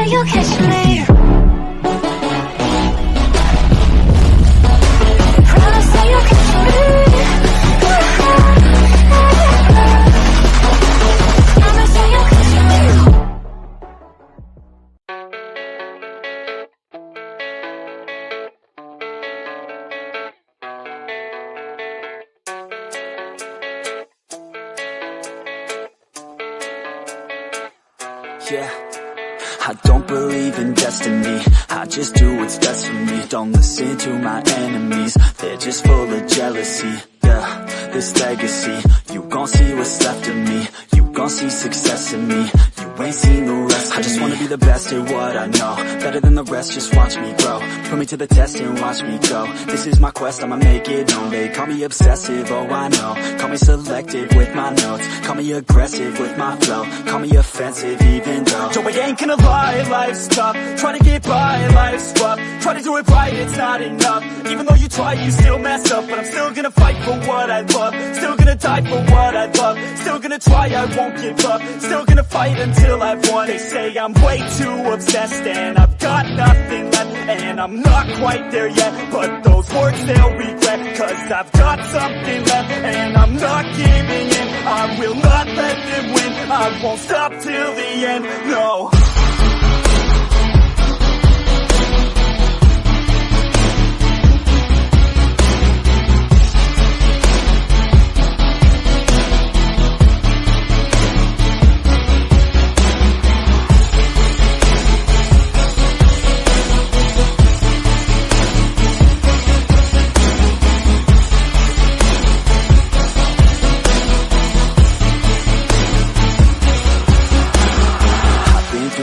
say you'll catch me. Promise that you'll catch me. Promise that you'll catch me. Yeah, I don't believe in destiny, I just do what's best for me. Don't listen to my enemies, they're just full of jealousy. Yeah, this legacy, you gon' see what's left of me. You gon' see success in me, you ain't seen the rest of me. I just wanna be the best at what I know, better than the rest, just watch me grow. Put me to the test and watch me go. This is my quest, I'ma make it known. They call me obsessive, oh I know. Call me selective with my notes, call me aggressive with my flow. Call me offensive even though Joe, I ain't gonna lie, life's tough. Try to get by, life's rough. Try to do it right, it's not enough. Even though you try, you still mess up. But I'm still gonna fight for what I love, still gonna die for what I love. Still gonna try, I won't give up. Still gonna fight until I've won. They say I'm way too obsessed and I've got nothing left, and I'm not quite there yet, but those words they'll regret. Cause I've got something left and I'm not giving in. I will not let them win, I won't stop till the end, no.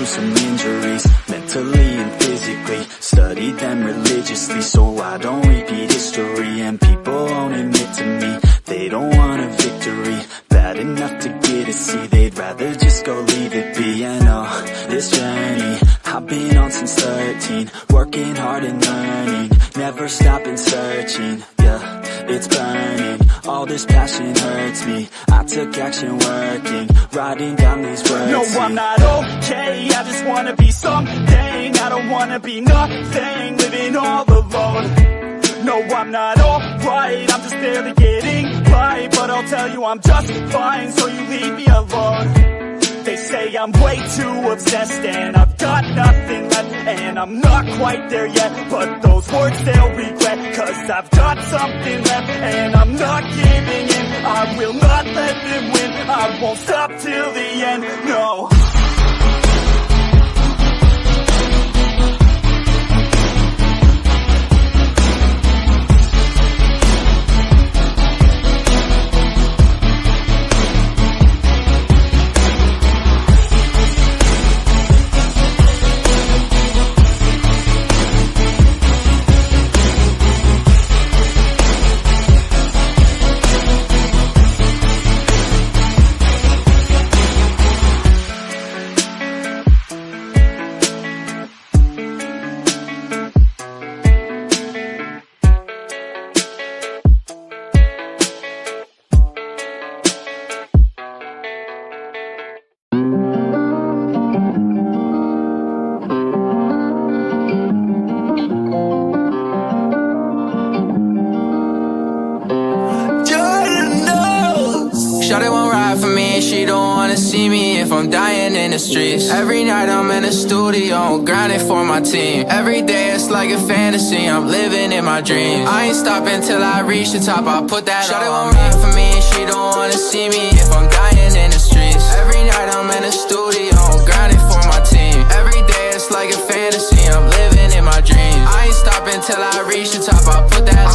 Some injuries, mentally and physically. Studied them religiously so I don't repeat history. And people won't admit to me they don't want a victory. Bad enough to get a C, they'd rather just go leave it be. And oh, this journey I've been on since 13, working hard and learning, never stopping searching. Yeah, it's burning, all this passion hurts me. I took action working, writing down these words. No, I'm not okay, I just wanna be something. I don't wanna be nothing, living all alone. No, I'm not alright, I'm just barely getting by. But I'll tell you I'm just fine, so you leave me alone. They say I'm way too obsessed and I've got nothing left, and I'm not quite there yet, but those words they'll regret. Cause I've got something left and I'm not giving in. I will not let them win, I won't stop till the end, no. She don't wanna see me if I'm dying in the streets. Every night I'm in the studio, grinding for my team. Every day it's like a fantasy, I'm living in my dreams. I ain't stopping till I reach the top, I put that Shawty won't ride for me and she don't wanna see me if I'm dying in the streets. Every night I'm in the studio, grinding for my team. Every day it's like a fantasy, I'm living in my dreams. I ain't stopping till I reach the top, I put that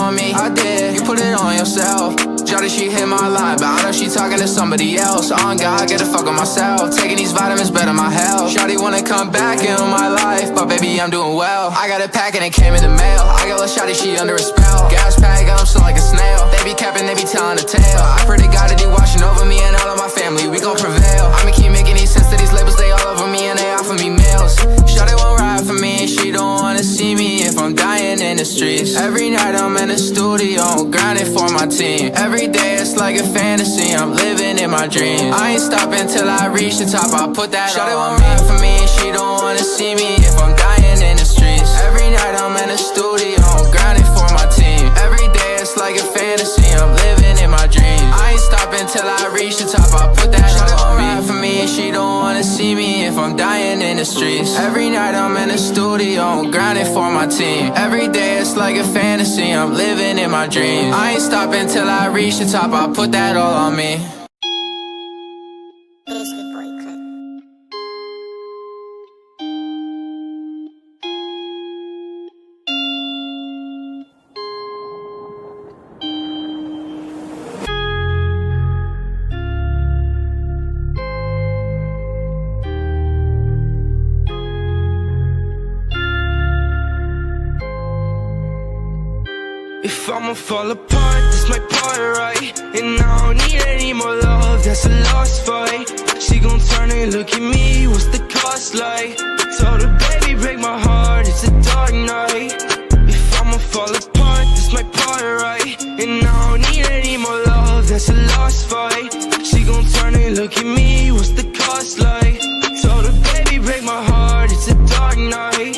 on me. I did, you put it on yourself. Shawty, she hit my line, but I know she talking to somebody else. On God, get the fuck on myself. Taking these vitamins, better my health. Shawty wanna come back in my life, but baby, I'm doing well. I got a pack and it came in the mail. I got a Shawty, she under a spell. Gas pack, I'm still like a snail. They be capping, they be telling the tale. I pray to God that he watching over me and all of my family. We gon' prevail. I'ma keep making these sense to these labels, they all over me and they offer me meals. Shawty won't ride for me and she don't wanna see me if I'm dying in the streets. Every night I'm in the studio, grinding for my team. Every day it's like a fantasy, I'm living in my dreams. I ain't stopping till I reach the top, I put that Shawty won't ride for me and she don't wanna see me if I'm dying in the streets. Every night I'm in the studio, grinding for my team. Every day it's like a fantasy, I'm living in my dreams. I ain't stopping till I reach the top, I put that all on me. For me, she don't wanna see me if I'm dying in the streets. Every night I'm in the studio, grinding for my team. Every day it's like a fantasy, I'm living in my dreams. I ain't stopping till I reach the top, I put that all on me. If I'ma fall apart, this my part, right? And I don't need any more love, that's a lost fight. She gon' turn and look at me, what's the cost like? Told her, baby, break my heart, it's a dark night. If I'ma fall apart, this my part, right? And I don't need any more love, that's a lost fight. She gon' turn and look at me, what's the cost like? Told her, baby, break my heart, it's a dark night.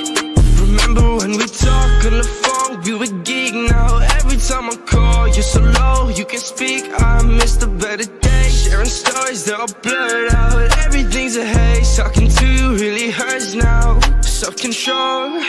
Remember when we talked on the phone, we were geek now. Every time I call, you're so low, you can speak. I missed a better day. Sharing stories, they're all blurred out. Everything's a haze, talking to you really hurts now. Self-control